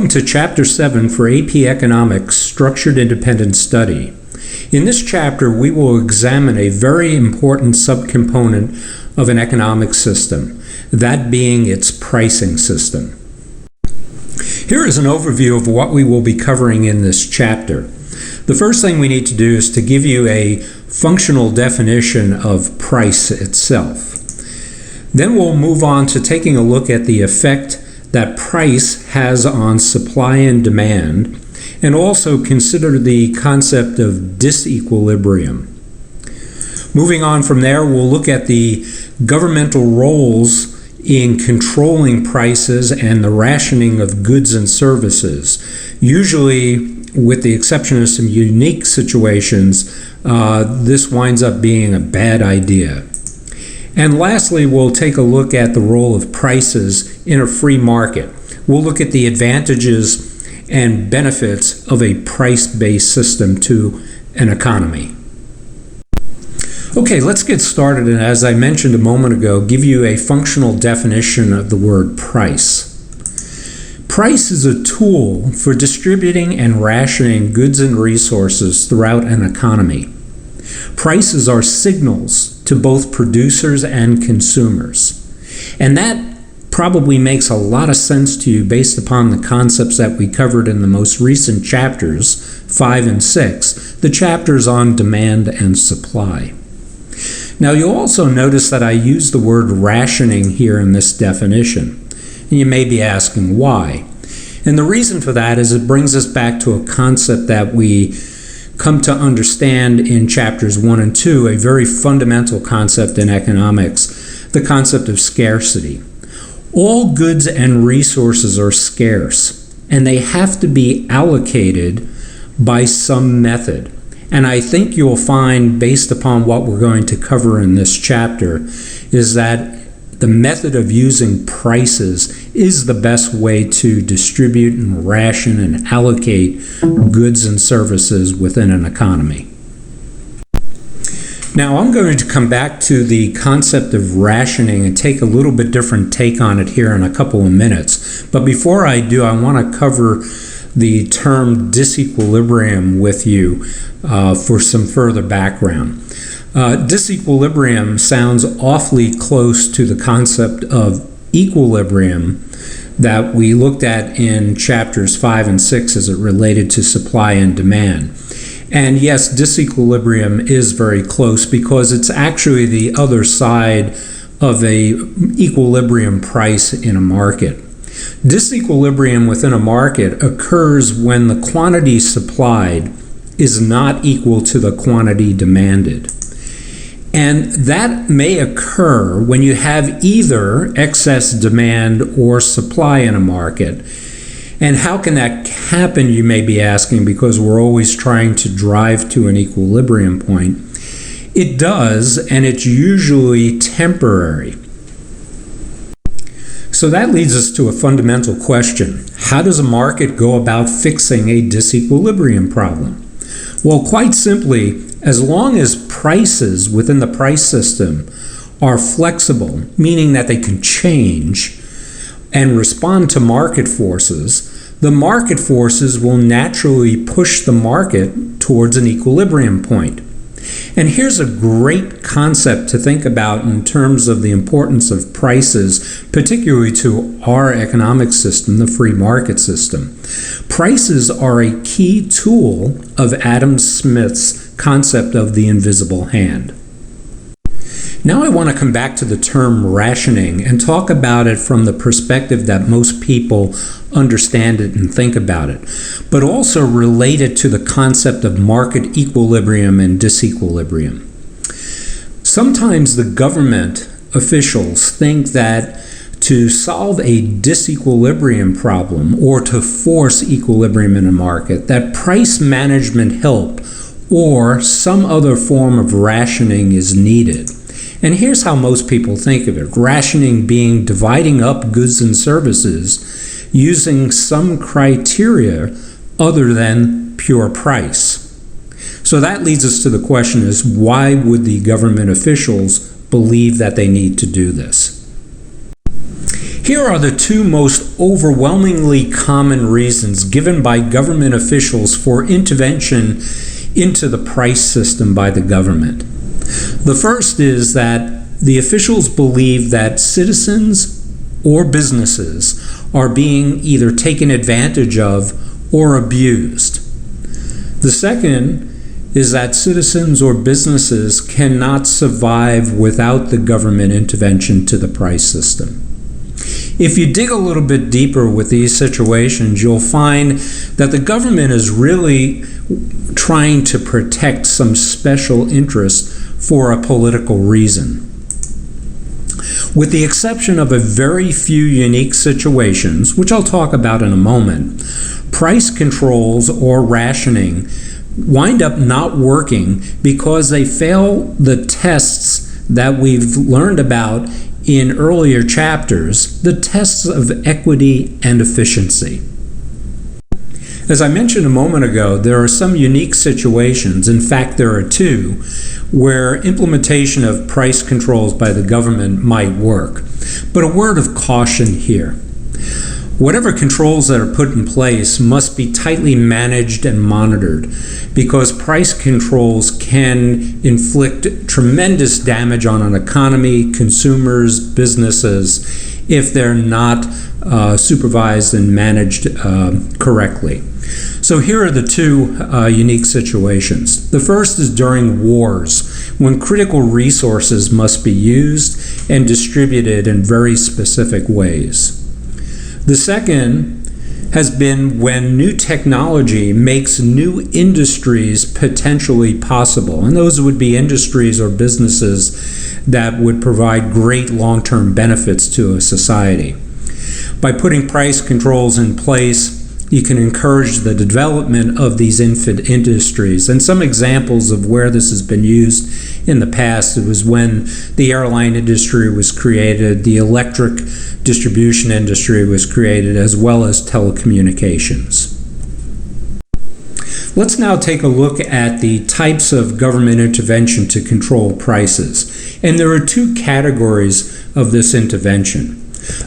Welcome to Chapter 7 for AP Economics Structured Independent Study. In this chapter, we will examine a very important subcomponent of an economic system, that being its pricing system. Here is an overview of what we will be covering in this chapter. The first thing we need to do is to give you a functional definition of price itself. Then we'll move on to taking a look at the effect that price has on supply and demand, and also consider the concept of disequilibrium. Moving on from there, we'll look at the governmental roles in controlling prices and the rationing of goods and services. Usually, with the exception of some unique situations, this winds up being a bad idea. And lastly, we'll take a look at the role of prices in a free market. We'll look at the advantages and benefits of a price-based system to an economy. Okay, let's get started, and as I mentioned a moment ago, give you a functional definition of the word price. Price is a tool for distributing and rationing goods and resources throughout an economy. Prices are signals to both producers and consumers. And that probably makes a lot of sense to you based upon the concepts that we covered in the most recent chapters, 5 and 6, the chapters on demand and supply. Now you'll also notice that I use the word rationing here in this definition. And you may be asking why. And the reason for that is it brings us back to a concept that we come to understand in chapters 1 and 2, a very fundamental concept in economics, the concept of scarcity. All goods and resources are scarce, and they have to be allocated by some method. And I think you'll find, based upon what we're going to cover in this chapter, is that the method of using prices is the best way to distribute and ration and allocate goods and services within an economy. Now I'm going to come back to the concept of rationing and take a little bit different take on it here in a couple of minutes. But before I do, I want to cover the term disequilibrium with you for some further background. Disequilibrium sounds awfully close to the concept of equilibrium that we looked at in chapters 5 and 6 as it related to supply and demand. And yes, disequilibrium is very close because it's actually the other side of a equilibrium price in a market. Disequilibrium within a market occurs when the quantity supplied is not equal to the quantity demanded. And that may occur when you have either excess demand or supply in a market. And how can that happen, you may be asking, because we're always trying to drive to an equilibrium point. It does, and it's usually temporary. So that leads us to a fundamental question. How does a market go about fixing a disequilibrium problem? Well, quite simply, as long as prices within the price system are flexible, meaning that they can change and respond to market forces, the market forces will naturally push the market towards an equilibrium point. And here's a great concept to think about in terms of the importance of prices, particularly to our economic system, the free market system. Prices are a key tool of Adam Smith's concept of the invisible hand. Now I want to come back to the term rationing and talk about it from the perspective that most people understand it and think about it, but also relate it to the concept of market equilibrium and disequilibrium. Sometimes the government officials think that to solve a disequilibrium problem or to force equilibrium in a market, that price management help or some other form of rationing is needed. And here's how most people think of it. Rationing being dividing up goods and services using some criteria other than pure price. So that leads us to the question is, why would the government officials believe that they need to do this? Here are the two most overwhelmingly common reasons given by government officials for intervention into the price system by the government. The first is that the officials believe that citizens or businesses are being either taken advantage of or abused. The second is that citizens or businesses cannot survive without the government intervention to the price system. If you dig a little bit deeper with these situations, you'll find that the government is really trying to protect some special interest for a political reason. With the exception of a very few unique situations, which I'll talk about in a moment, price controls or rationing wind up not working because they fail the tests that we've learned about in earlier chapters, the tests of equity and efficiency. As I mentioned a moment ago, there are some unique situations, in fact there are two, where implementation of price controls by the government might work. But a word of caution here. Whatever controls that are put in place must be tightly managed and monitored, because price controls can inflict tremendous damage on an economy, consumers, businesses, if they're not supervised and managed correctly. So here are the two unique situations. The first is during wars, when critical resources must be used and distributed in very specific ways. The second has been when new technology makes new industries potentially possible, and those would be industries or businesses that would provide great long-term benefits to a society. By putting price controls in place, you can encourage the development of these infant industries. And some examples of where this has been used in the past, it was when the airline industry was created, the electric distribution industry was created, as well as telecommunications. Let's now take a look at the types of government intervention to control prices. And there are two categories of this intervention.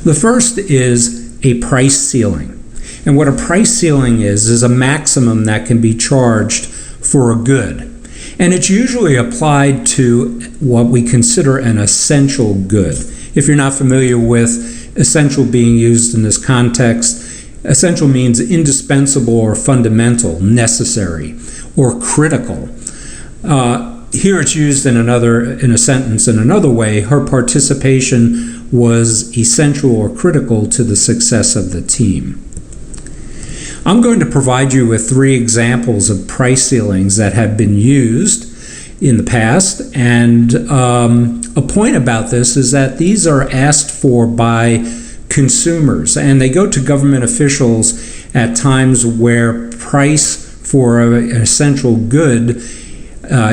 The first is a price ceiling. And what a price ceiling is a maximum that can be charged for a good. And it's usually applied to what we consider an essential good. If you're not familiar with essential being used in this context, essential means indispensable or fundamental, necessary, or critical. Here it's used in a sentence in another way. Her participation was essential or critical to the success of the team. I'm going to provide you with three examples of price ceilings that have been used in the past, and a point about this is that these are asked for by consumers, and they go to government officials at times where price for an essential good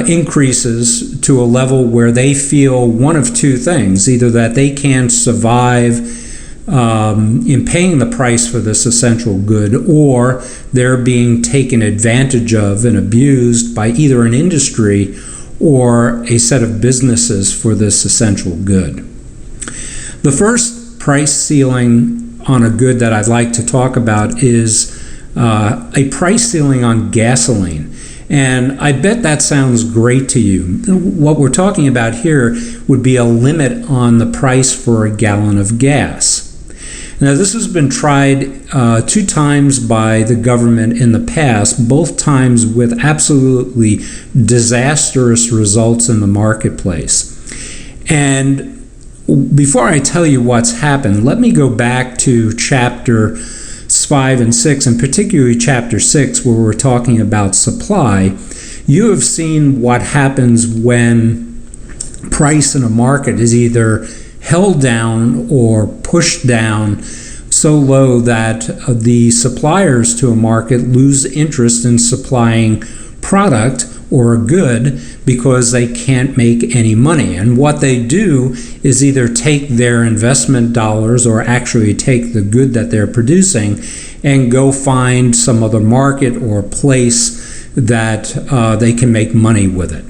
increases to a level where they feel one of two things: either that they can't survive in paying the price for this essential good, or they're being taken advantage of and abused by either an industry or a set of businesses for this essential good. The first price ceiling on a good that I'd like to talk about is a price ceiling on gasoline. And I bet that sounds great to you. What we're talking about here would be a limit on the price for a gallon of gas. Now, this has been tried 2 times by the government in the past, both times with absolutely disastrous results in the marketplace. And before I tell you what's happened, let me go back to chapter 5 and 6, and particularly chapter 6, where we're talking about supply. You have seen what happens when price in a market is either held down or pushed down so low that the suppliers to a market lose interest in supplying product or a good because they can't make any money. And what they do is either take their investment dollars or actually take the good that they're producing and go find some other market or place that they can make money with it.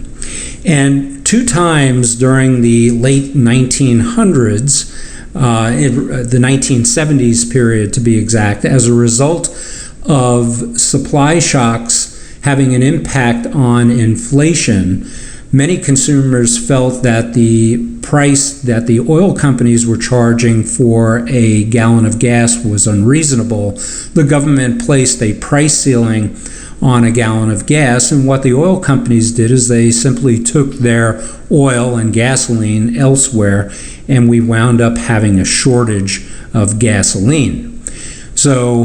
And 2 times during the late 1900s, in the 1970s period to be exact, as a result of supply shocks having an impact on inflation. Many consumers felt that the price that the oil companies were charging for a gallon of gas was unreasonable. The government placed a price ceiling on a gallon of gas, and what the oil companies did is they simply took their oil and gasoline elsewhere, and we wound up having a shortage of gasoline. So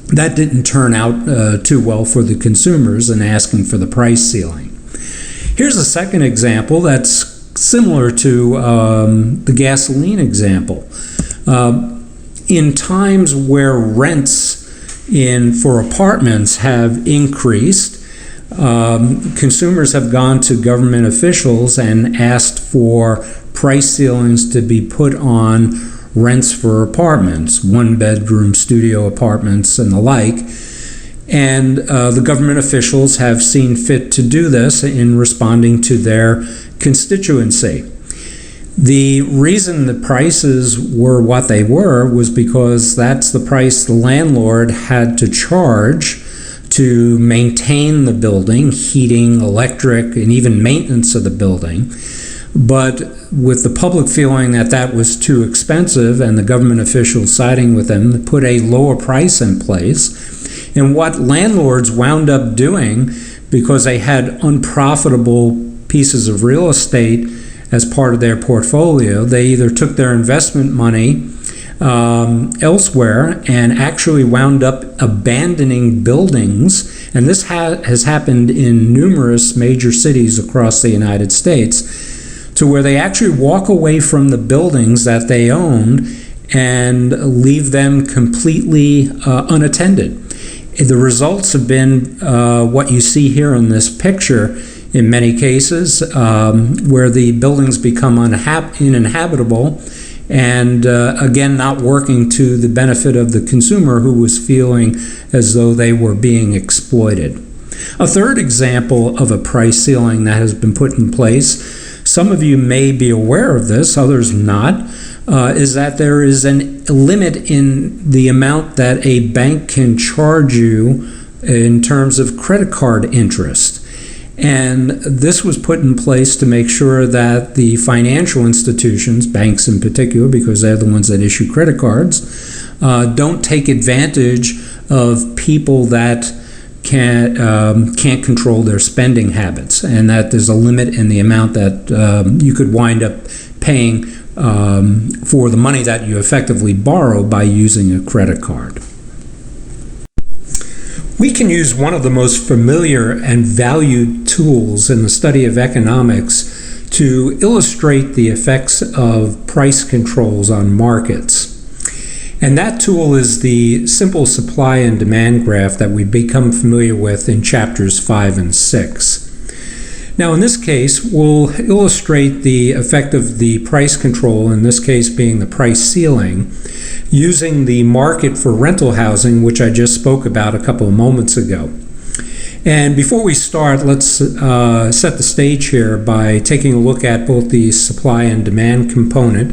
that didn't turn out too well for the consumers in asking for the price ceiling. Here's a second example that's similar to the gasoline example. In times where rents for apartments have increased, consumers have gone to government officials and asked for price ceilings to be put on rents for apartments, one-bedroom studio apartments and the like. And the government officials have seen fit to do this in responding to their constituency. The reason the prices were what they were was because that's the price the landlord had to charge to maintain the building, heating, electric, and even maintenance of the building. But with the public feeling that that was too expensive and the government officials siding with them, they put a lower price in place. And what landlords wound up doing, because they had unprofitable pieces of real estate as part of their portfolio, they either took their investment money elsewhere and actually wound up abandoning buildings. And this has happened in numerous major cities across the United States, to where they actually walk away from the buildings that they owned and leave them completely unattended. The results have been what you see here in this picture in many cases, where the buildings become uninhabitable and again not working to the benefit of the consumer, who was feeling as though they were being exploited. A third example of a price ceiling that has been put in place, some of you may be aware of this, others not, is that there is a limit in the amount that a bank can charge you in terms of credit card interest. And this was put in place to make sure that the financial institutions, banks in particular, because they're the ones that issue credit cards, don't take advantage of people that can't control their spending habits, and that there's a limit in the amount that you could wind up paying for the money that you effectively borrow by using a credit card. We can use one of the most familiar and valued tools in the study of economics to illustrate the effects of price controls on markets. And that tool is the simple supply and demand graph that we become familiar with in chapters 5 and 6. Now, in this case, we'll illustrate the effect of the price control, in this case being the price ceiling, using the market for rental housing, which I just spoke about a couple of moments ago. And before we start, let's set the stage here by taking a look at both the supply and demand component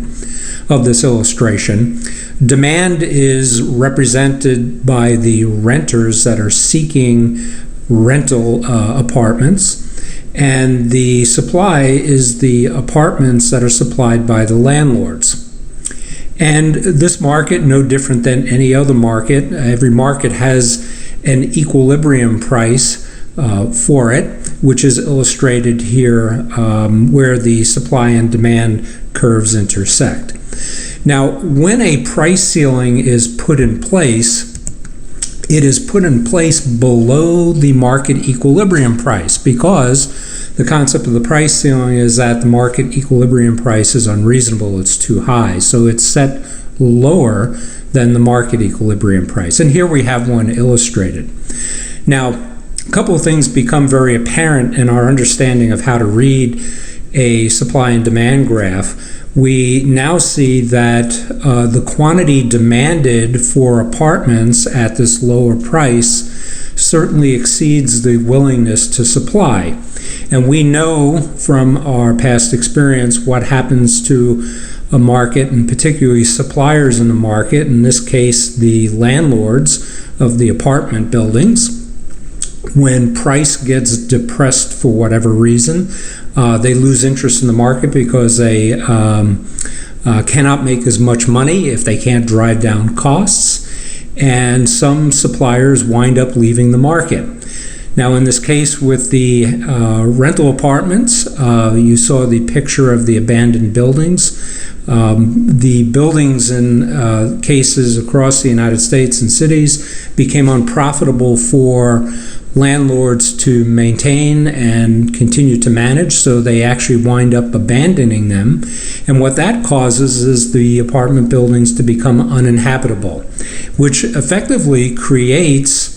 of this illustration. Demand is represented by the renters that are seeking rental apartments, and the supply is the apartments that are supplied by the landlords. And this market, no different than any other market, every market has an equilibrium price for it, which is illustrated here where the supply and demand curves intersect. Now, when a price ceiling is put in place, it is put in place below the market equilibrium price, because the concept of the price ceiling is that the market equilibrium price is unreasonable, it's too high. So it's set lower than the market equilibrium price. And here we have one illustrated. Now, a couple of things become very apparent in our understanding of how to read a supply and demand graph. We now see that the quantity demanded for apartments at this lower price certainly exceeds the willingness to supply. And we know from our past experience what happens to a market, and particularly suppliers in the market, in this case the landlords of the apartment buildings. When price gets depressed for whatever reason, they lose interest in the market because they cannot make as much money if they can't drive down costs, and some suppliers wind up leaving the market. Now, in this case with the rental apartments, you saw the picture of the abandoned buildings. The buildings in cases across the United States and cities became unprofitable for landlords to maintain and continue to manage, so they actually wind up abandoning them. And what that causes is the apartment buildings to become uninhabitable, which effectively creates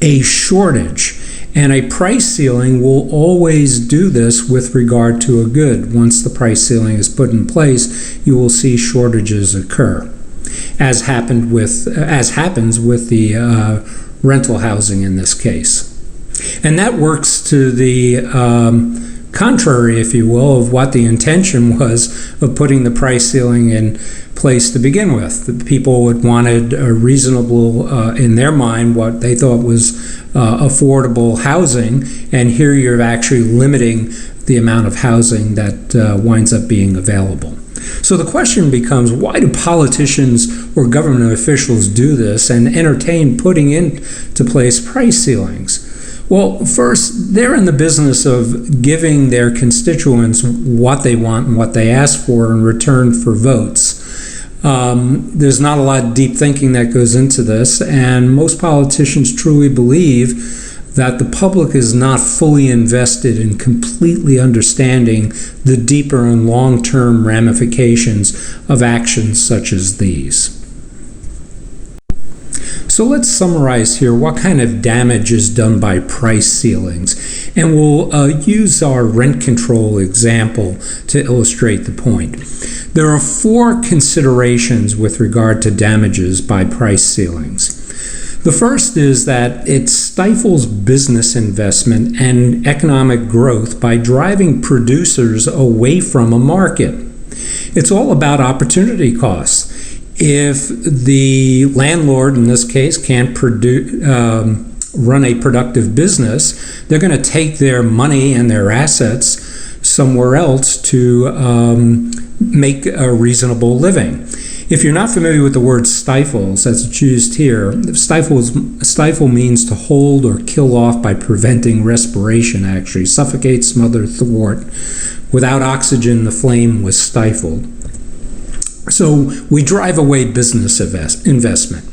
a shortage. And a price ceiling will always do this with regard to a good. Once the price ceiling is put in place, you will see shortages occur, as happens with the rental housing in this case. And that works to the contrary, if you will, of what the intention was of putting the price ceiling in place to begin with. The people wanted a reasonable, in their mind, what they thought was affordable housing, and here you're actually limiting the amount of housing that winds up being available. So the question becomes, why do politicians or government officials do this and entertain putting into place price ceilings? Well, first, they're in the business of giving their constituents what they want and what they ask for in return for votes. There's not a lot of deep thinking that goes into this, and most politicians truly believe that the public is not fully invested in completely understanding the deeper and long-term ramifications of actions such as these. So let's summarize here what kind of damage is done by price ceilings, and we'll use our rent control example to illustrate the point. There are 4 considerations with regard to damages by price ceilings. The first is that it stifles business investment and economic growth by driving producers away from a market. It's all about opportunity costs. If the landlord, in this case, can't run a productive business, they're going to take their money and their assets somewhere else to make a reasonable living. If you're not familiar with the word stifles, as it's used here, stifle means to hold or kill off by preventing respiration, actually. Suffocate, smother, thwart. Without oxygen, the flame was stifled. So we drive away business investment.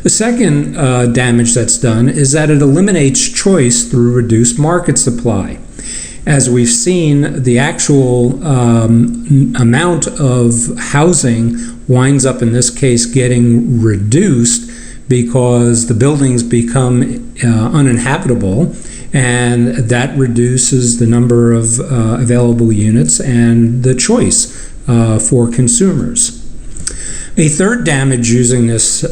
The second damage that's done is that it eliminates choice through reduced market supply. As we've seen, the actual amount of housing winds up, in this case, getting reduced because the buildings become uninhabitable, and that reduces the number of available units and the choice for consumers. A third damage using this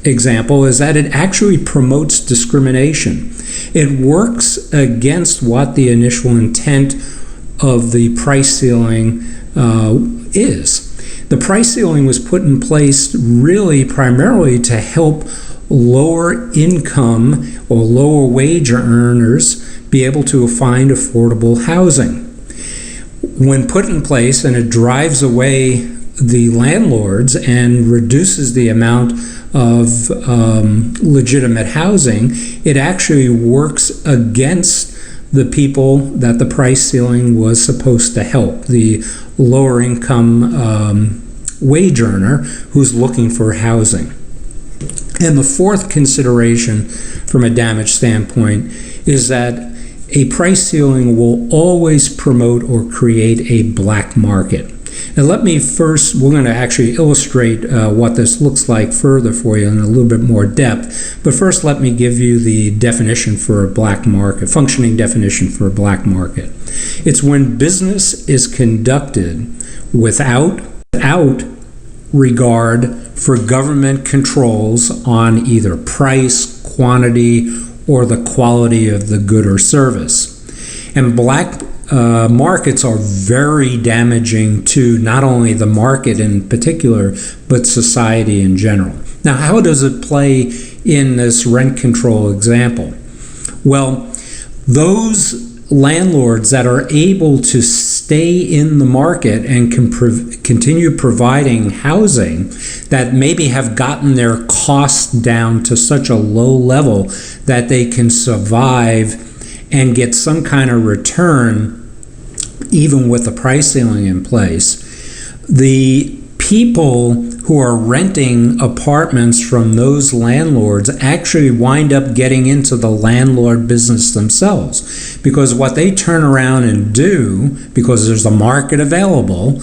example is that it actually promotes discrimination. It works against what the initial intent of the price ceiling is. The price ceiling was put in place really primarily to help lower income or lower wage earners be able to find affordable housing. When put in place, and it drives away the landlords and reduces the amount of legitimate housing, it actually works against the people that the price ceiling was supposed to help, the lower income wage earner who's looking for housing. And the fourth consideration from a damage standpoint is that a price ceiling will always promote or create a black market. Now we're going to actually illustrate what this looks like further for you in a little bit more depth. But first, let me give you the definition for a black market, functioning definition for a black market. It's when business is conducted without regard for government controls on either price, quantity, or the quality of the good or service. And black markets are very damaging to not only the market in particular, but society in general. Now, how does it play in this rent control example? Well, those landlords that are able to stay in the market and can continue providing housing that maybe have gotten their costs down to such a low level that they can survive and get some kind of return even with the price ceiling in place. The people who are renting apartments from those landlords actually wind up getting into the landlord business themselves, because what they turn around and do, because there's a market available,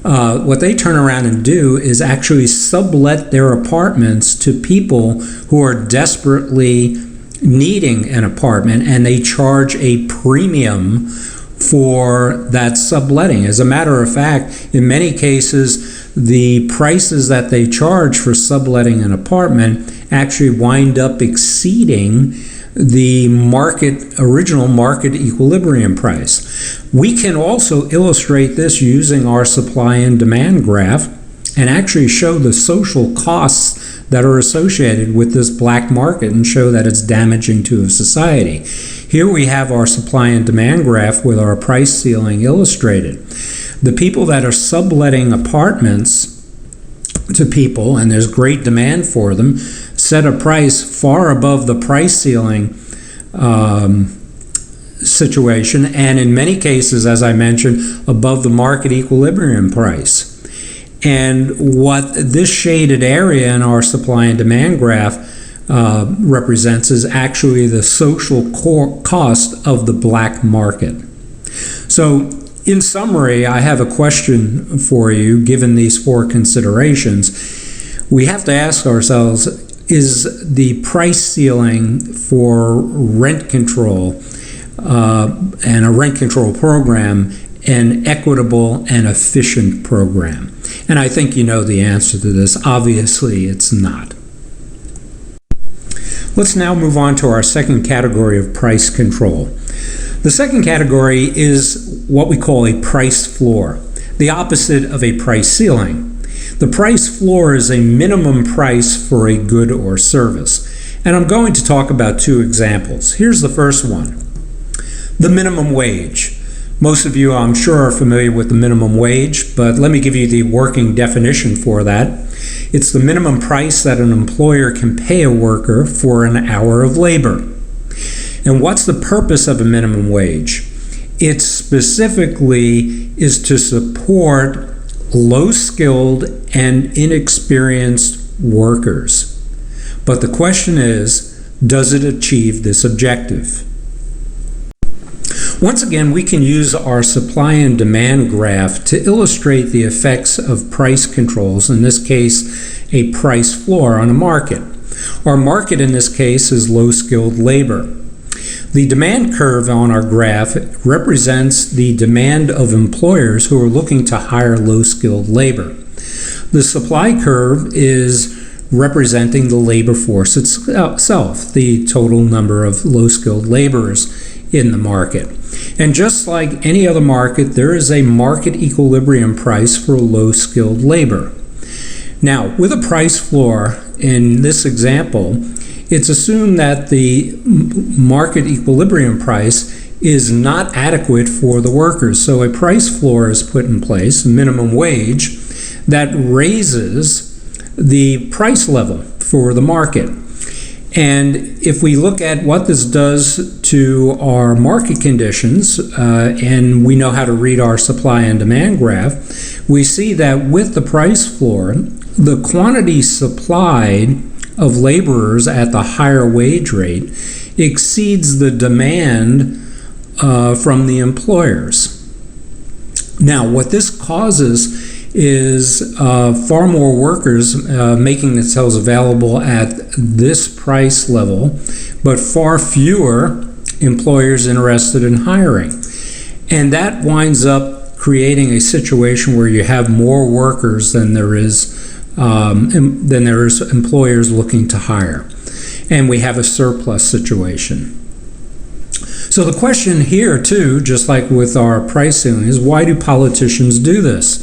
what they turn around and do is actually sublet their apartments to people who are desperately needing an apartment, and they charge a premium for that subletting. As a matter of fact, in many cases, the prices that they charge for subletting an apartment actually wind up exceeding the original market equilibrium price. We can also illustrate this using our supply and demand graph and actually show the social costs that are associated with this black market and show that it's damaging to a society. Here we have our supply and demand graph with our price ceiling illustrated. The people that are subletting apartments to people, and there's great demand for them, set a price far above the price ceiling situation, and in many cases, as I mentioned, above the market equilibrium price. And what this shaded area in our supply and demand graph represents is actually the social cost of the black market. So, in summary, I have a question for you. Given these four considerations, we have to ask ourselves, is the price ceiling for rent control and a rent control program an equitable and efficient program? And I think you know the answer to this. Obviously, it's not. Let's now move on to our second category of price control. The second category is what we call a price floor, the opposite of a price ceiling. The price floor is a minimum price for a good or service. And I'm going to talk about two examples. Here's the first one, the minimum wage. Most of you, I'm sure, are familiar with the minimum wage, but let me give you the working definition for that. It's the minimum price that an employer can pay a worker for an hour of labor. And what's the purpose of a minimum wage? It specifically is to support low-skilled and inexperienced workers. But the question is, does it achieve this objective? Once again, we can use our supply and demand graph to illustrate the effects of price controls, in this case, a price floor on a market. Our market in this case is low-skilled labor. The demand curve on our graph represents the demand of employers who are looking to hire low-skilled labor. The supply curve is representing the labor force itself, the total number of low-skilled laborers in the market. And just like any other market, there is a market equilibrium price for low-skilled labor. Now, with a price floor in this example, it's assumed that the market equilibrium price is not adequate for the workers. So a price floor is put in place, a minimum wage, that raises the price level for the market. And if we look at what this does to our market conditions, and we know how to read our supply and demand graph, we see that with the price floor, the quantity supplied of laborers at the higher wage rate exceeds the demand from the employers. Now, what this causes is far more workers making themselves available at this price level, but far fewer employers interested in hiring. And that winds up creating a situation where you have more workers than there is employers looking to hire. And we have a surplus situation. So the question here, too, just like with our price ceiling, is why do politicians do this?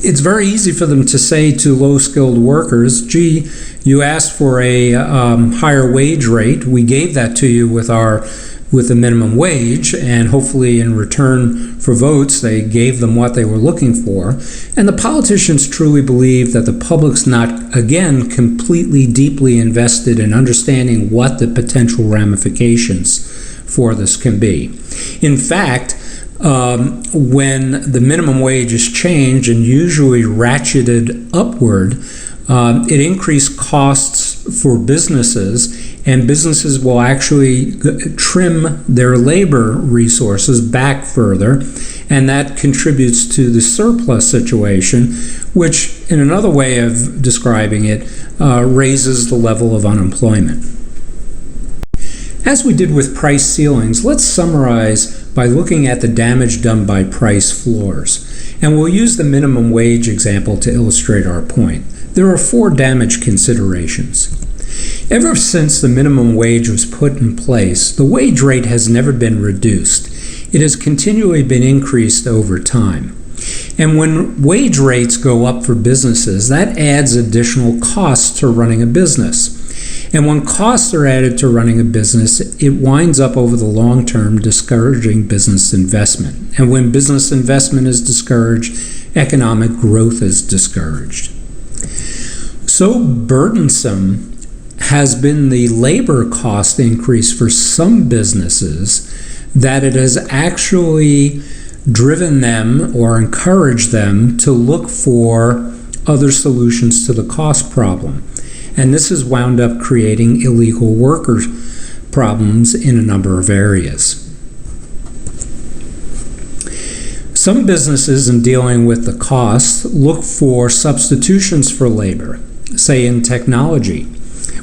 It's very easy for them to say to low-skilled workers, gee, you asked for a higher wage rate. We gave that to you with the minimum wage, and hopefully in return for votes, they gave them what they were looking for. And the politicians truly believe that the public's not, again, completely deeply invested in understanding what the potential ramifications for this can be. In fact, when the minimum wage is changed and usually ratcheted upward, it increased costs for businesses, and businesses will actually trim their labor resources back further, and that contributes to the surplus situation, which, in another way of describing it, raises the level of unemployment. As we did with price ceilings, let's summarize by looking at the damage done by price floors. And we'll use the minimum wage example to illustrate our point. There are 4 damage considerations. Ever since the minimum wage was put in place, the wage rate has never been reduced. It has continually been increased over time. And when wage rates go up for businesses, that adds additional costs to running a business. And when costs are added to running a business, it winds up over the long term discouraging business investment. And when business investment is discouraged, economic growth is discouraged. So burdensome has been the labor cost increase for some businesses that it has actually driven them or encouraged them to look for other solutions to the cost problem. And this has wound up creating illegal worker problems in a number of areas. Some businesses, in dealing with the costs, look for substitutions for labor, say in technology,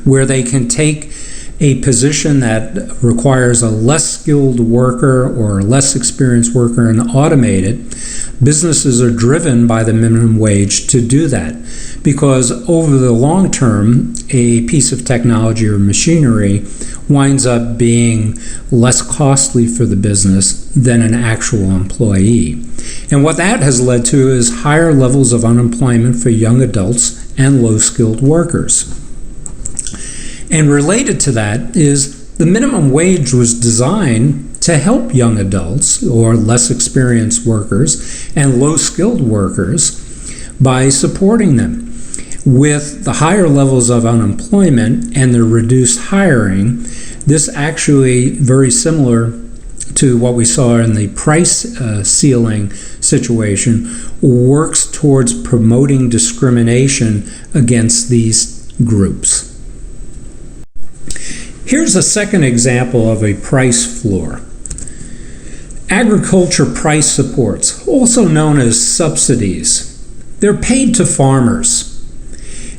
where they can take a position that requires a less skilled worker or a less experienced worker and automate it. Businesses are driven by the minimum wage to do that because over the long term, a piece of technology or machinery winds up being less costly for the business than an actual employee. And what that has led to is higher levels of unemployment for young adults and low-skilled workers. And related to that is the minimum wage was designed to help young adults or less experienced workers and low-skilled workers by supporting them. With the higher levels of unemployment and the reduced hiring, this actually very similar to what we saw in the price ceiling situation works towards promoting discrimination against these groups. Here's a second example of a price floor. Agriculture price supports, also known as subsidies. They're paid to farmers.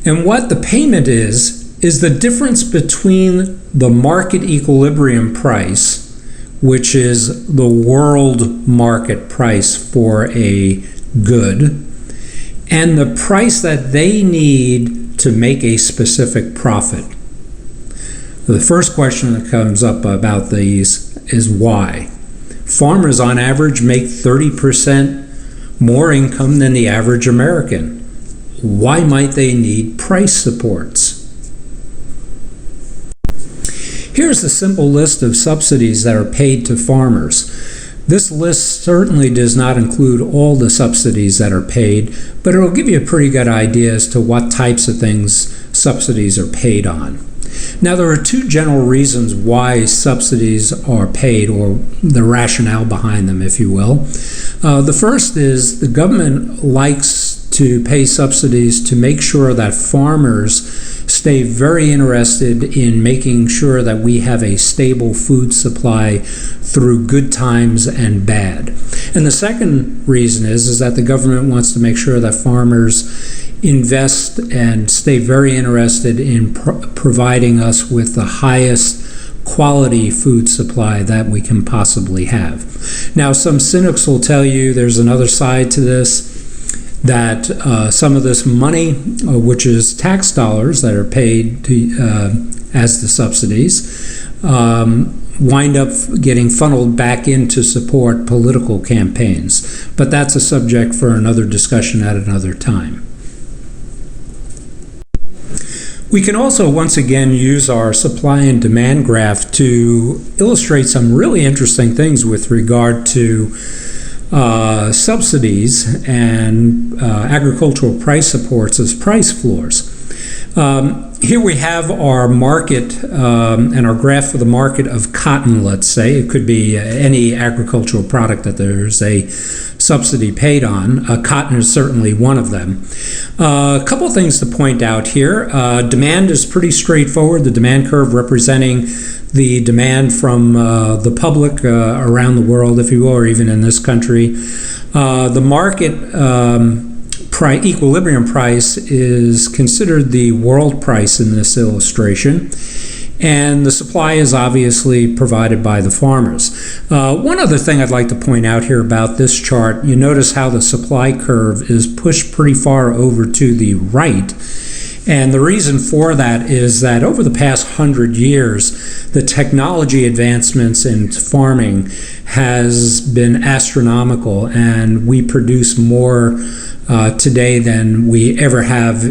And what the payment is the difference between the market equilibrium price, which is the world market price for a good, and the price that they need to make a specific profit. The first question that comes up about these is why. Farmers on average make 30% more income than the average American. Why might they need price supports? Here's a simple list of subsidies that are paid to farmers. This list certainly does not include all the subsidies that are paid, but it will give you a pretty good idea as to what types of things subsidies are paid on. Now, there are 2 general reasons why subsidies are paid, or the rationale behind them, if you will. The first is the government likes to pay subsidies to make sure that farmers stay very interested in making sure that we have a stable food supply through good times and bad. And the second reason is that the government wants to make sure that farmers invest and stay very interested in providing us with the highest quality food supply that we can possibly have. Now, some cynics will tell you there's another side to this, that some of this money, which is tax dollars that are paid to, as the subsidies, wind up getting funneled back in to support political campaigns. But that's a subject for another discussion at another time. We can also once again use our supply and demand graph to illustrate some really interesting things with regard to subsidies and agricultural price supports as price floors. Here we have our market and our graph for the market of cotton, let's say. It could be any agricultural product that there's a subsidy paid on. Cotton is certainly one of them. A couple of things to point out here. Demand is pretty straightforward. The demand curve representing the demand from the public around the world, if you will, or even in this country. The market equilibrium price is considered the world price in this illustration, and the supply is obviously provided by the farmers. One other thing I'd like to point out here about this chart, you notice how the supply curve is pushed pretty far over to the right. And the reason for that is that over the past 100 years, the technology advancements in farming has been astronomical, and we produce more today than we ever have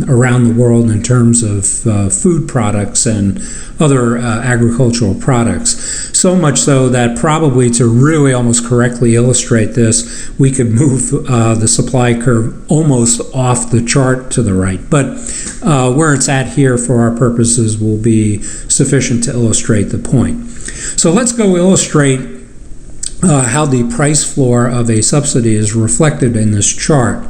around the world in terms of food products and other agricultural products. So much so that probably to really almost correctly illustrate this, we could move the supply curve almost off the chart to the right. But where it's at here for our purposes will be sufficient to illustrate the point. So let's go illustrate how the price floor of a subsidy is reflected in this chart.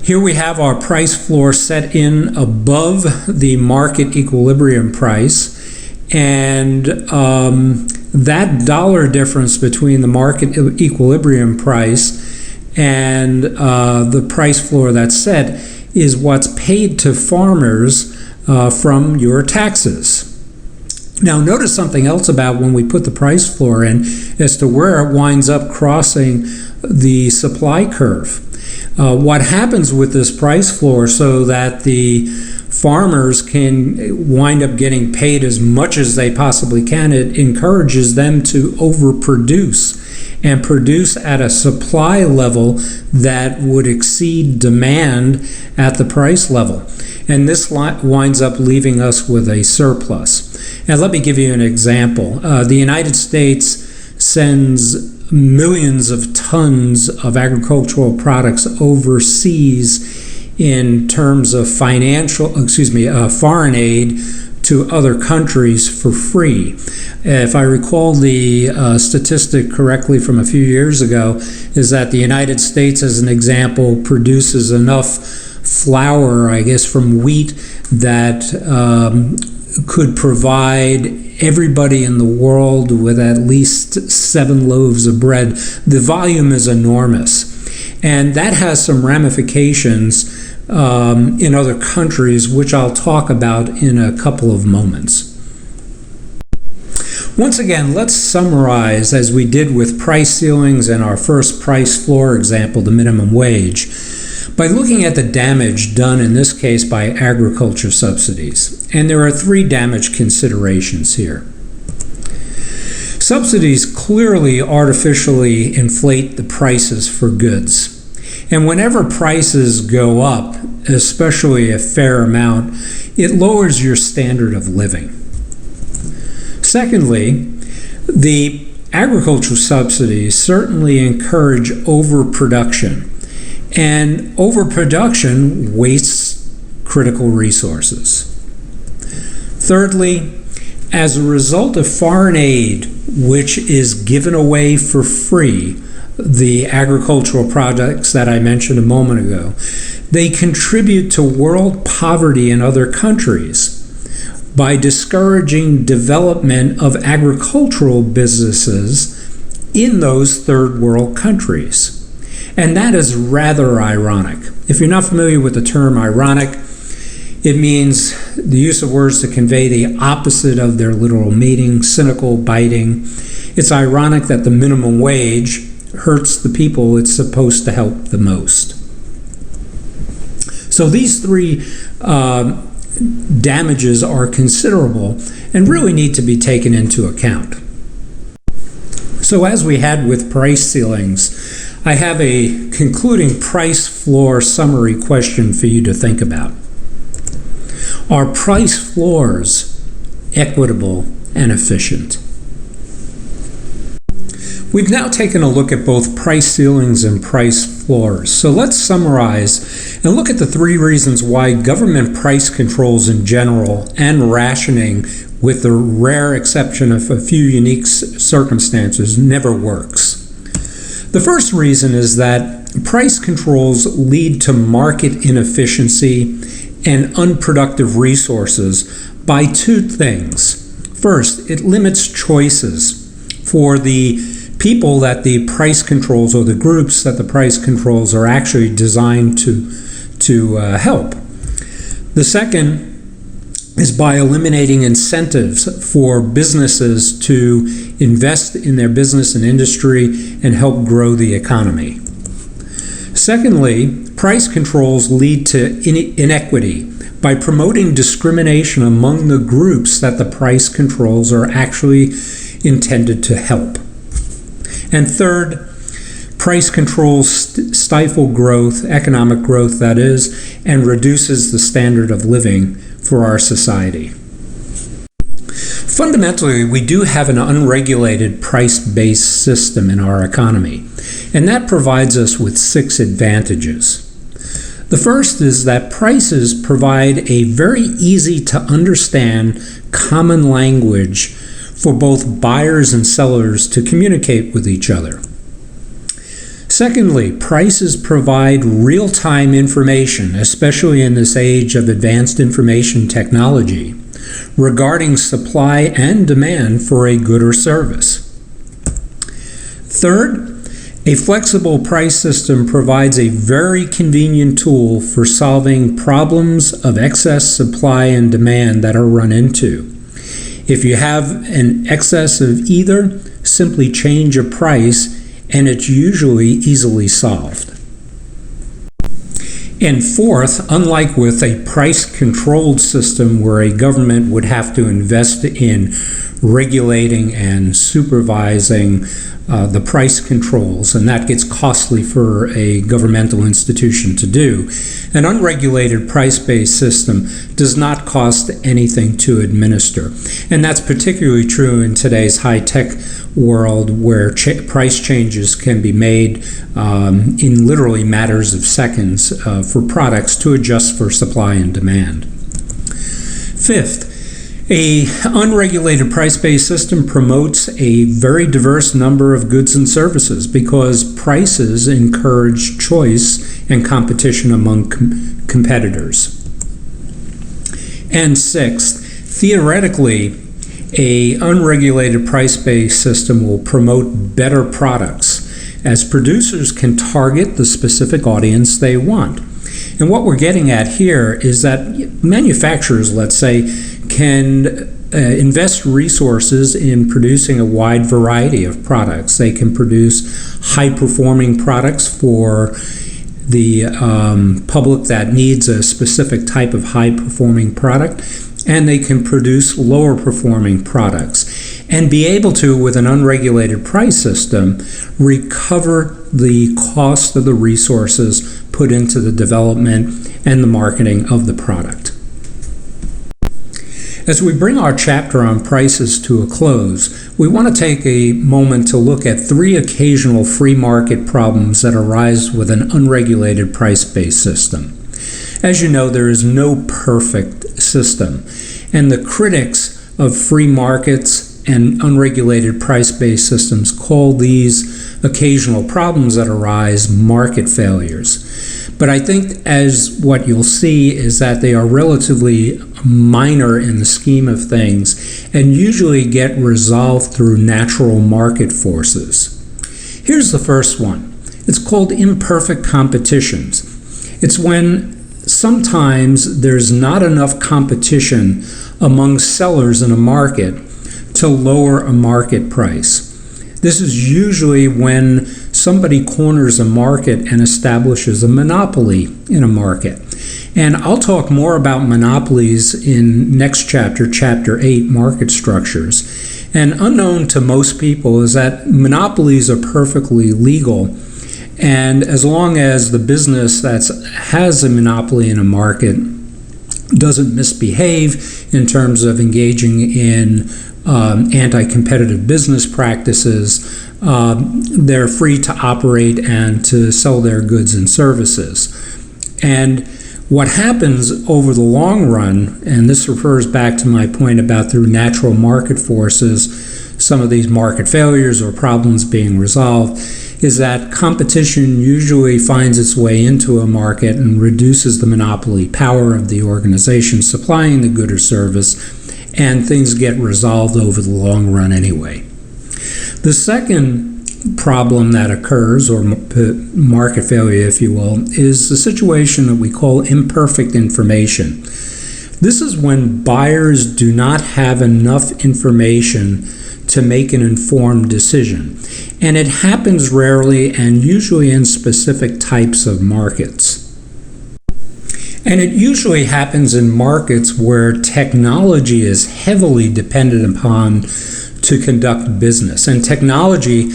Here we have our price floor set in above the market equilibrium price, and that dollar difference between the market equilibrium price and the price floor that's set is what's paid to farmers from your taxes. Now, notice something else about when we put the price floor in as to where it winds up crossing the supply curve. What happens with this price floor so that the farmers can wind up getting paid as much as they possibly can, it encourages them to overproduce and produce at a supply level that would exceed demand at the price level. And this winds up leaving us with a surplus. Now, let me give you an example. The United States sends millions of tons of agricultural products overseas in terms of foreign aid to other countries for free. If I recall the statistic correctly from a few years ago, is that the United States, as an example, produces enough flour, I guess, from wheat that could provide everybody in the world with at least 7 loaves of bread. The volume is enormous, and that has some ramifications in other countries, which I'll talk about in a couple of moments. Once again, let's summarize, as we did with price ceilings and our first price floor example, the minimum wage, by looking at the damage done in this case by agriculture subsidies. And there are 3 damage considerations here. Subsidies clearly artificially inflate the prices for goods. And whenever prices go up, especially a fair amount, it lowers your standard of living. Secondly, the agricultural subsidies certainly encourage overproduction. And overproduction wastes critical resources. Thirdly, as a result of foreign aid, which is given away for free, the agricultural products that I mentioned a moment ago, they contribute to world poverty in other countries by discouraging development of agricultural businesses in those third world countries. And that is rather ironic. If you're not familiar with the term ironic, it means the use of words to convey the opposite of their literal meaning, cynical, biting. It's ironic that the minimum wage hurts the people it's supposed to help the most. So these 3 damages are considerable, and really need to be taken into account. So as we had with price ceilings, I have a concluding price floor summary question for you to think about. Are price floors equitable and efficient? We've now taken a look at both price ceilings and price floors. So let's summarize and look at the 3 reasons why government price controls in general and rationing, with the rare exception of a few unique circumstances, never works. The first reason is that price controls lead to market inefficiency and unproductive resources by 2 things. First, it limits choices for the people that the price controls, or the groups that the price controls are actually designed to help. The second is by eliminating incentives for businesses to invest in their business and industry and help grow the economy. Secondly, price controls lead to inequity by promoting discrimination among the groups that the price controls are actually intended to help. And third, price controls stifle growth, economic growth that is, and reduces the standard of living for our society. Fundamentally, we do have an unregulated price-based system in our economy, and that provides us with 6 advantages. The first is that prices provide a very easy to understand common language for both buyers and sellers to communicate with each other. Secondly, prices provide real-time information, especially in this age of advanced information technology, regarding supply and demand for a good or service. Third, a flexible price system provides a very convenient tool for solving problems of excess supply and demand that are run into. If you have an excess of either, simply change a price and it's usually easily solved. And fourth, unlike with a price-controlled system where a government would have to invest in regulating and supervising the price controls, and that gets costly for a governmental institution to do, an unregulated price-based system does not cost anything to administer. And that's particularly true in today's high-tech world, where price changes can be made in literally matters of seconds for products to adjust for supply and demand. Fifth, an unregulated price-based system promotes a very diverse number of goods and services because prices encourage choice and competition among competitors. And sixth, theoretically, an unregulated price-based system will promote better products, as producers can target the specific audience they want. And what we're getting at here is that manufacturers, let's say, can invest resources in producing a wide variety of products. They can produce high-performing products for the public that needs a specific type of high-performing product, and they can produce lower-performing products and be able to, with an unregulated price system, recover the cost of the resources put into the development and the marketing of the product. As we bring our chapter on prices to a close, we want to take a moment to look at 3 occasional free market problems that arise with an unregulated price-based system. As you know, there is no perfect system, and the critics of free markets and unregulated price-based systems call these occasional problems that arise market failures. But I think as what you'll see is that they are relatively minor in the scheme of things and usually get resolved through natural market forces. Here's the first one. It's called imperfect competitions. It's when sometimes there's not enough competition among sellers in a market to lower a market price. This is usually when somebody corners a market and establishes a monopoly in a market. And I'll talk more about monopolies in next chapter, Chapter 8, Market Structures. And unknown to most people is that monopolies are perfectly legal. And as long as the business that has a monopoly in a market doesn't misbehave in terms of engaging in anti-competitive business practices, they're free to operate and to sell their goods and services. And what happens over the long run, and this refers back to my point about through natural market forces, some of these market failures or problems being resolved, is that competition usually finds its way into a market and reduces the monopoly power of the organization supplying the good or service, and things get resolved over the long run anyway. The second problem that occurs, or market failure if you will, is the situation that we call imperfect information. This is when buyers do not have enough information to make an informed decision. And it happens rarely and usually in specific types of markets. And it usually happens in markets where technology is heavily dependent upon to conduct business. And technology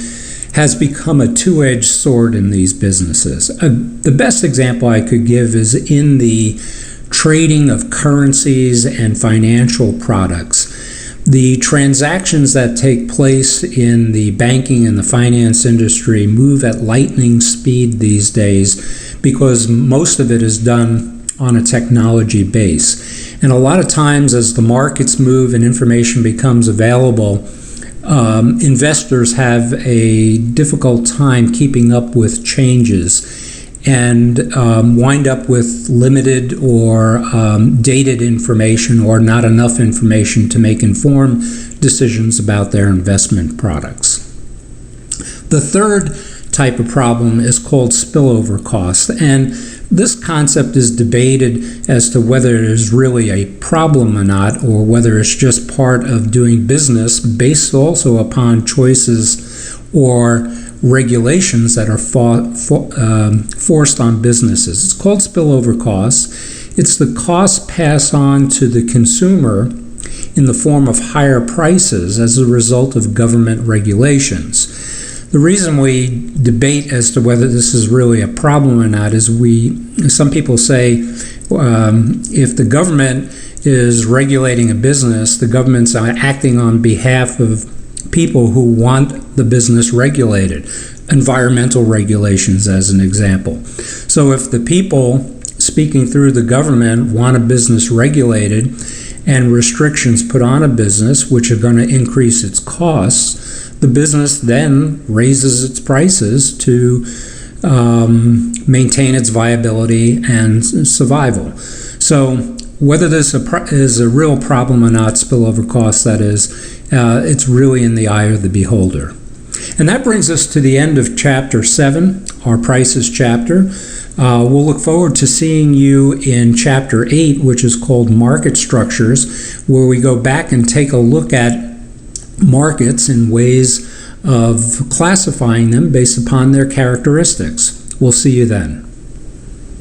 has become a two-edged sword in these businesses. The best example I could give is in the trading of currencies and financial products. The transactions that take place in the banking and the finance industry move at lightning speed these days because most of it is done on a technology base. And a lot of times as the markets move and information becomes available, investors have a difficult time keeping up with changes and wind up with limited or dated information or not enough information to make informed decisions about their investment products. The third type of problem is called spillover costs, and this concept is debated as to whether it is really a problem or not, or whether it's just part of doing business based also upon choices or regulations that are forced on businesses. It's called spillover costs. It's the cost passed on to the consumer in the form of higher prices as a result of government regulations. The reason we debate as to whether this is really a problem or not is some people say if the government is regulating a business, the government's acting on behalf of people who want the business regulated. Environmental regulations as an example. So if the people speaking through the government want a business regulated and restrictions put on a business which are going to increase its costs, the business then raises its prices to maintain its viability and survival. So whether this is a real problem or not, spillover costs that is, it's really in the eye of the beholder. And that brings us to the end of Chapter 7, our prices chapter. We'll look forward to seeing you in Chapter 8, which is called Market Structures, where we go back and take a look at markets in ways of classifying them based upon their characteristics. We'll see you then.